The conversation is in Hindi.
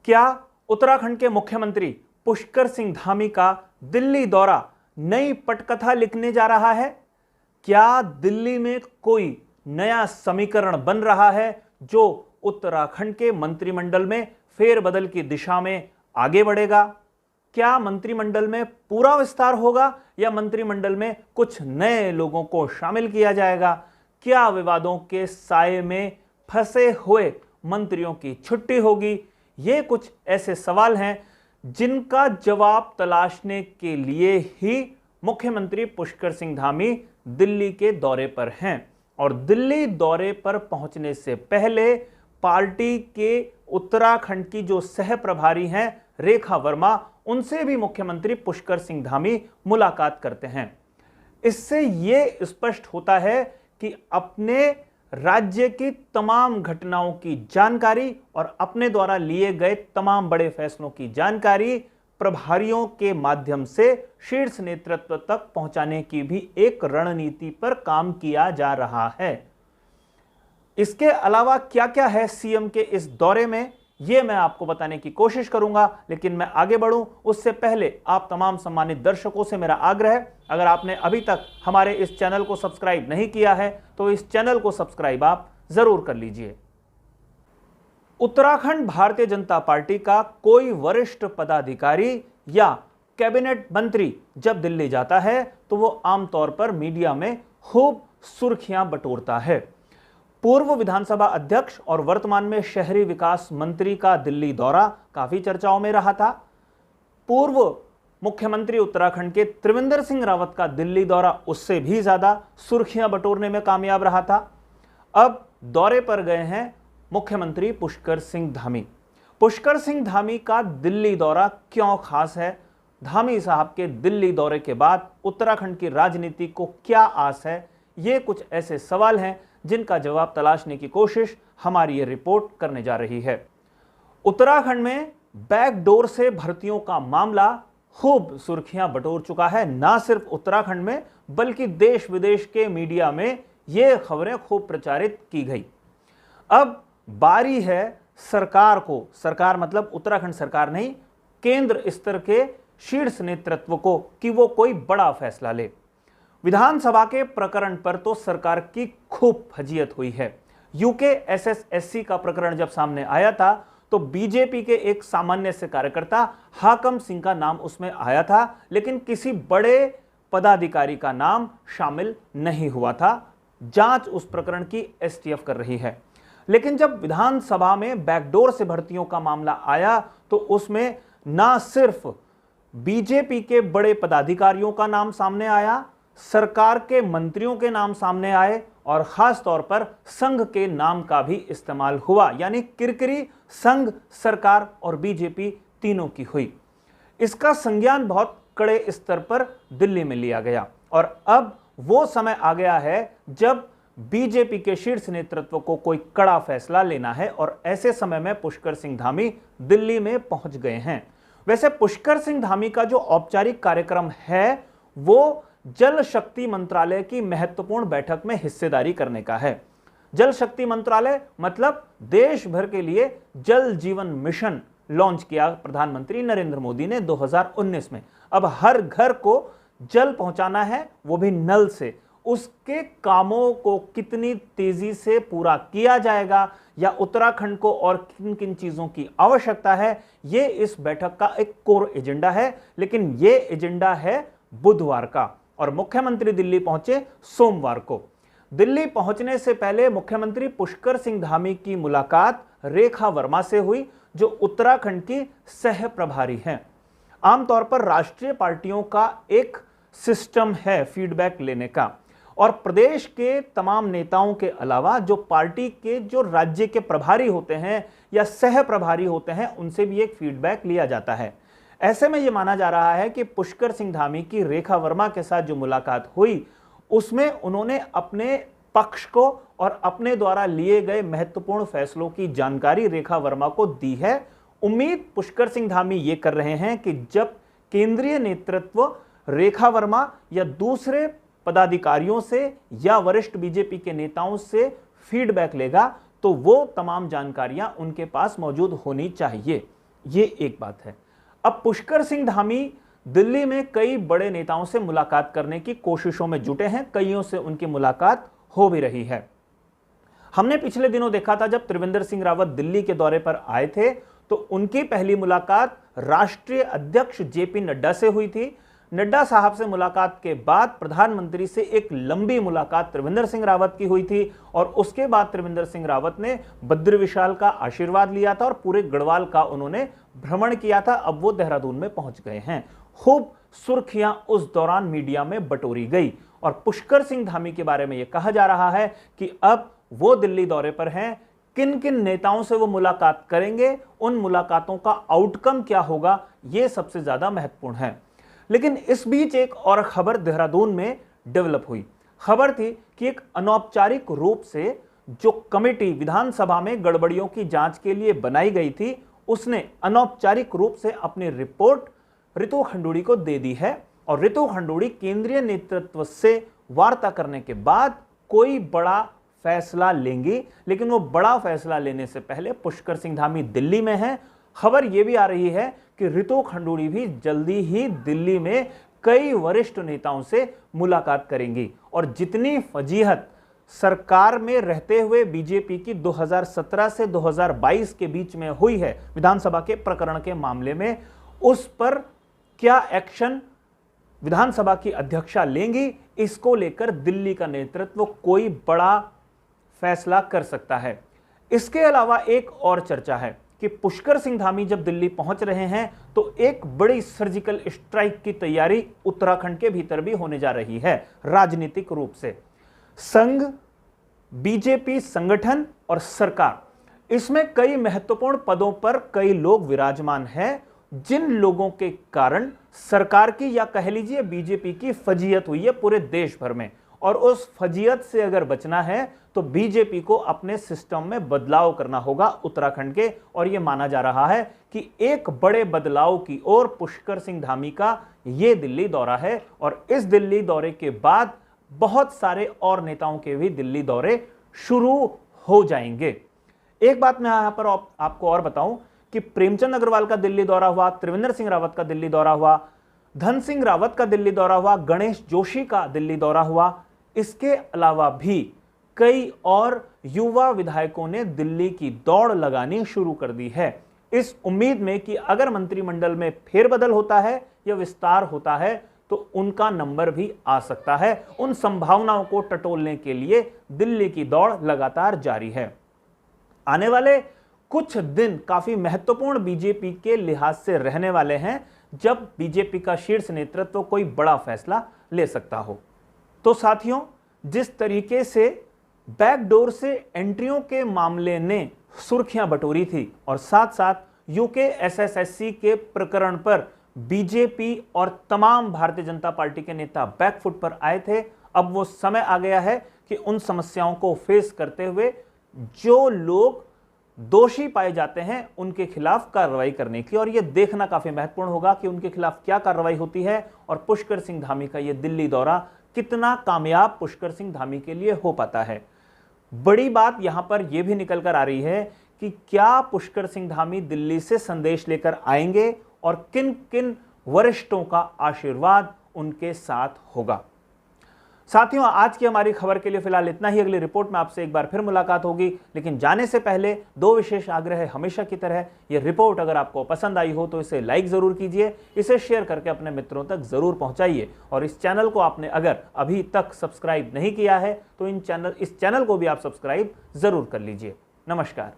क्या उत्तराखंड के मुख्यमंत्री पुष्कर सिंह धामी का दिल्ली दौरा नई पटकथा लिखने जा रहा है? क्या दिल्ली में कोई नया समीकरण बन रहा है जो उत्तराखंड के मंत्रिमंडल में फेरबदल की दिशा में आगे बढ़ेगा? क्या मंत्रिमंडल में पूरा विस्तार होगा या मंत्रिमंडल में कुछ नए लोगों को शामिल किया जाएगा? क्या विवादों के साए में फंसे हुए मंत्रियों की छुट्टी होगी? ये कुछ ऐसे सवाल हैं जिनका जवाब तलाशने के लिए ही मुख्यमंत्री पुष्कर सिंह धामी दिल्ली के दौरे पर हैं। और दिल्ली दौरे पर पहुंचने से पहले पार्टी के उत्तराखंड की जो सह प्रभारी हैं रेखा वर्मा, उनसे भी मुख्यमंत्री पुष्कर सिंह धामी मुलाकात करते हैं। इससे यह स्पष्ट होता है कि अपने राज्य की तमाम घटनाओं की जानकारी और अपने द्वारा लिए गए तमाम बड़े फैसलों की जानकारी प्रभारियों के माध्यम से शीर्ष नेतृत्व तक पहुंचाने की भी एक रणनीति पर काम किया जा रहा है। इसके अलावा क्या क्या है सीएम के इस दौरे में, यह मैं आपको बताने की कोशिश करूंगा, लेकिन मैं आगे बढ़ूं उससे पहले आप तमाम सम्मानित दर्शकों से मेरा आग्रह है, अगर आपने अभी तक हमारे इस चैनल को सब्सक्राइब नहीं किया है तो इस चैनल को सब्सक्राइब आप जरूर कर लीजिए। उत्तराखंड भारतीय जनता पार्टी का कोई वरिष्ठ पदाधिकारी या कैबिनेट मंत्री जब दिल्ली जाता है तो वो आमतौर पर मीडिया में खूब सुर्खियां बटोरता है। पूर्व विधानसभा अध्यक्ष और वर्तमान में शहरी विकास मंत्री का दिल्ली दौरा काफी चर्चाओं में रहा था। पूर्व मुख्यमंत्री उत्तराखंड के त्रिवेंद्र सिंह रावत का दिल्ली दौरा उससे भी ज्यादा सुर्खियां बटोरने में कामयाब रहा था। अब दौरे पर गए हैं मुख्यमंत्री पुष्कर सिंह धामी। पुष्कर सिंह धामी का दिल्ली दौरा क्यों खास है? धामी साहब के दिल्ली दौरे के बाद उत्तराखंड की राजनीति को क्या आस है? ये कुछ ऐसे सवाल हैं जिनका जवाब तलाशने की कोशिश हमारी ये रिपोर्ट करने जा रही है। उत्तराखंड में बैकडोर से भर्तियों का मामला खूब सुर्खियां बटोर चुका है। ना सिर्फ उत्तराखंड में बल्कि देश विदेश के मीडिया में ये खबरें खूब प्रचारित की गई। अब बारी है सरकार को, सरकार मतलब उत्तराखंड सरकार नहीं, केंद्र स्तर के शीर्ष नेतृत्व को, कि वो कोई बड़ा फैसला ले। विधानसभा के प्रकरण पर तो सरकार की खूब फजीयत हुई है। यूकेएसएसएससी का प्रकरण जब सामने आया था तो बीजेपी के एक सामान्य से कार्यकर्ता हाकम सिंह का नाम उसमें आया था, लेकिन किसी बड़े पदाधिकारी का नाम शामिल नहीं हुआ था। जांच उस प्रकरण की एसटीएफ कर रही है। लेकिन जब विधानसभा में बैकडोर से भर्तियों का मामला आया तो उसमें ना सिर्फ बीजेपी के बड़े पदाधिकारियों का नाम सामने आया, सरकार के मंत्रियों के नाम सामने आए और खास तौर पर संघ के नाम का भी इस्तेमाल हुआ। यानी किरकिरी संघ, सरकार और बीजेपी तीनों की हुई। इसका संज्ञान बहुत कड़े स्तर पर दिल्ली में लिया गया और अब वो समय आ गया है जब बीजेपी के शीर्ष नेतृत्व को कोई कड़ा फैसला लेना है और ऐसे समय में पुष्कर सिंह धामी दिल्ली में पहुंच गए हैं। वैसे पुष्कर सिंह धामी का जो औपचारिक कार्यक्रम है वो जल शक्ति मंत्रालय की महत्वपूर्ण बैठक में हिस्सेदारी करने का है। जल शक्ति मंत्रालय मतलब देश भर के लिए जल जीवन मिशन लॉन्च किया प्रधानमंत्री नरेंद्र मोदी ने 2019 में। अब हर घर को जल पहुंचाना है, वो भी नल से। उसके कामों को कितनी तेजी से पूरा किया जाएगा या उत्तराखंड को और किन किन चीजों की आवश्यकता है, ये इस बैठक का एक कोर एजेंडा है। लेकिन ये एजेंडा है बुधवार का और मुख्यमंत्री दिल्ली पहुंचे सोमवार को। दिल्ली पहुंचने से पहले मुख्यमंत्री पुष्कर सिंह धामी की मुलाकात रेखा वर्मा से हुई जो उत्तराखंड की सह प्रभारी हैं। आमतौर पर राष्ट्रीय पार्टियों का एक सिस्टम है फीडबैक लेने का और प्रदेश के तमाम नेताओं के अलावा जो पार्टी के जो राज्य के प्रभारी होते हैं या सह प्रभारी होते हैं उनसे भी एक फीडबैक लिया जाता है। ऐसे में यह माना जा रहा है कि पुष्कर सिंह धामी की रेखा वर्मा के साथ जो मुलाकात हुई उसमें उन्होंने अपने पक्ष को और अपने द्वारा लिए गए महत्वपूर्ण फैसलों की जानकारी रेखा वर्मा को दी है। उम्मीद पुष्कर सिंह धामी ये कर रहे हैं कि जब केंद्रीय नेतृत्व रेखा वर्मा या दूसरे पदाधिकारियों से या वरिष्ठ बीजेपी के नेताओं से फीडबैक लेगा तो वो तमाम जानकारियां उनके पास मौजूद होनी चाहिए। ये एक बात है। अब पुष्कर सिंह धामी दिल्ली में कई बड़े नेताओं से मुलाकात करने की कोशिशों में जुटे हैं, कईयों से उनकी मुलाकात हो भी रही है। हमने पिछले दिनों देखा था जब त्रिवेंद्र सिंह रावत दिल्ली के दौरे पर आए थे तो उनकी पहली मुलाकात राष्ट्रीय अध्यक्ष जेपी नड्डा से हुई थी। नड्डा साहब से मुलाकात के बाद प्रधानमंत्री से एक लंबी मुलाकात त्रिवेंद्र सिंह रावत की हुई थी और उसके बाद त्रिवेंद्र सिंह रावत ने बद्री विशाल का आशीर्वाद लिया था और पूरे गढ़वाल का उन्होंने भ्रमण किया था। अब वो देहरादून में पहुंच गए हैं। खूब सुर्खियां उस दौरान मीडिया में बटोरी गई और पुष्कर सिंह धामी के बारे में यह कहा जा रहा है कि अब वो दिल्ली दौरे पर हैं, किन किन नेताओं से वो मुलाकात करेंगे, उन मुलाकातों का आउटकम क्या होगा, ये सबसे ज्यादा महत्वपूर्ण है। लेकिन इस बीच एक और खबर देहरादून में डेवलप हुई। खबर थी कि एक अनौपचारिक रूप से जो कमेटी विधानसभा में गड़बड़ियों की जांच के लिए बनाई गई थी, उसने अनौपचारिक रूप से अपनी रिपोर्ट रितु खंडूड़ी को दे दी है और रितु खंडूड़ी केंद्रीय नेतृत्व से वार्ता करने के बाद कोई बड़ा फैसला लेंगी। लेकिन वो बड़ा फैसला लेने से पहले पुष्कर सिंह धामी दिल्ली में हैं। खबर यह भी आ रही है कि रितु खंडूड़ी भी जल्दी ही दिल्ली में कई वरिष्ठ नेताओं से मुलाकात करेंगी और जितनी फजीहत सरकार में रहते हुए बीजेपी की 2017 से 2022 के बीच में हुई है विधानसभा के प्रकरण के मामले में, उस पर क्या एक्शन विधानसभा की अध्यक्षा लेंगी, इसको लेकर दिल्ली का नेतृत्व कोई बड़ा फैसला कर सकता है। इसके अलावा एक और चर्चा है कि पुष्कर सिंह धामी जब दिल्ली पहुंच रहे हैं तो एक बड़ी सर्जिकल स्ट्राइक की तैयारी उत्तराखंड के भीतर भी होने जा रही है। राजनीतिक रूप से संघ, बीजेपी संगठन और सरकार, इसमें कई महत्वपूर्ण पदों पर कई लोग विराजमान हैं, जिन लोगों के कारण सरकार की या कह लीजिए बीजेपी की फजीयत हुई है पूरे देश भर में। और उस फजीयत से अगर बचना है तो बीजेपी को अपने सिस्टम में बदलाव करना होगा उत्तराखंड के, और यह माना जा रहा है कि एक बड़े बदलाव की ओर पुष्कर सिंह धामी का यह दिल्ली दौरा है। और इस दिल्ली दौरे के बाद बहुत सारे और नेताओं के भी दिल्ली दौरे शुरू हो जाएंगे। एक बात मैं यहां पर आपको और बताऊं कि प्रेमचंद अग्रवाल का दिल्ली दौरा हुआ, त्रिवेंद्र सिंह रावत का दिल्ली दौरा हुआ, धन सिंह रावत का दिल्ली दौरा हुआ, गणेश जोशी का दिल्ली दौरा हुआ। इसके अलावा भी कई और युवा विधायकों ने दिल्ली की दौड़ लगानी शुरू कर दी है, इस उम्मीद में कि अगर मंत्रिमंडल में फेरबदल होता है या विस्तार होता है तो उनका नंबर भी आ सकता है। उन संभावनाओं को टटोलने के लिए दिल्ली की दौड़ लगातार जारी है। आने वाले कुछ दिन काफी महत्वपूर्ण बीजेपी के लिहाज से रहने वाले हैं, जब बीजेपी का शीर्ष नेतृत्व कोई बड़ा फैसला ले सकता हो। तो साथियों, जिस तरीके से बैकडोर से एंट्रियों के मामले ने सुर्खियां बटोरी थी और साथ साथ यूके एसएसएससी के प्रकरण पर बीजेपी और तमाम भारतीय जनता पार्टी के नेता बैकफुट पर आए थे, अब वो समय आ गया है कि उन समस्याओं को फेस करते हुए जो लोग दोषी पाए जाते हैं उनके खिलाफ कार्रवाई करने की, और यह देखना काफी महत्वपूर्ण होगा कि उनके खिलाफ क्या कार्रवाई होती है और पुष्कर सिंह धामी का यह दिल्ली दौरा कितना कामयाब पुष्कर सिंह धामी के लिए हो पाता है। बड़ी बात यहां पर यह भी निकल कर आ रही है कि क्या पुष्कर सिंह धामी दिल्ली से संदेश लेकर आएंगे और किन किन वरिष्ठों का आशीर्वाद उनके साथ होगा। साथियों, आज की हमारी खबर के लिए फिलहाल इतना ही। अगली रिपोर्ट में आपसे एक बार फिर मुलाकात होगी, लेकिन जाने से पहले दो विशेष आग्रह है हमेशा की तरह। यह रिपोर्ट अगर आपको पसंद आई हो तो इसे लाइक जरूर कीजिए, इसे शेयर करके अपने मित्रों तक जरूर पहुंचाइए, और इस चैनल को आपने अगर अभी तक सब्सक्राइब नहीं किया है तो इस चैनल को भी आप सब्सक्राइब जरूर कर लीजिए। नमस्कार।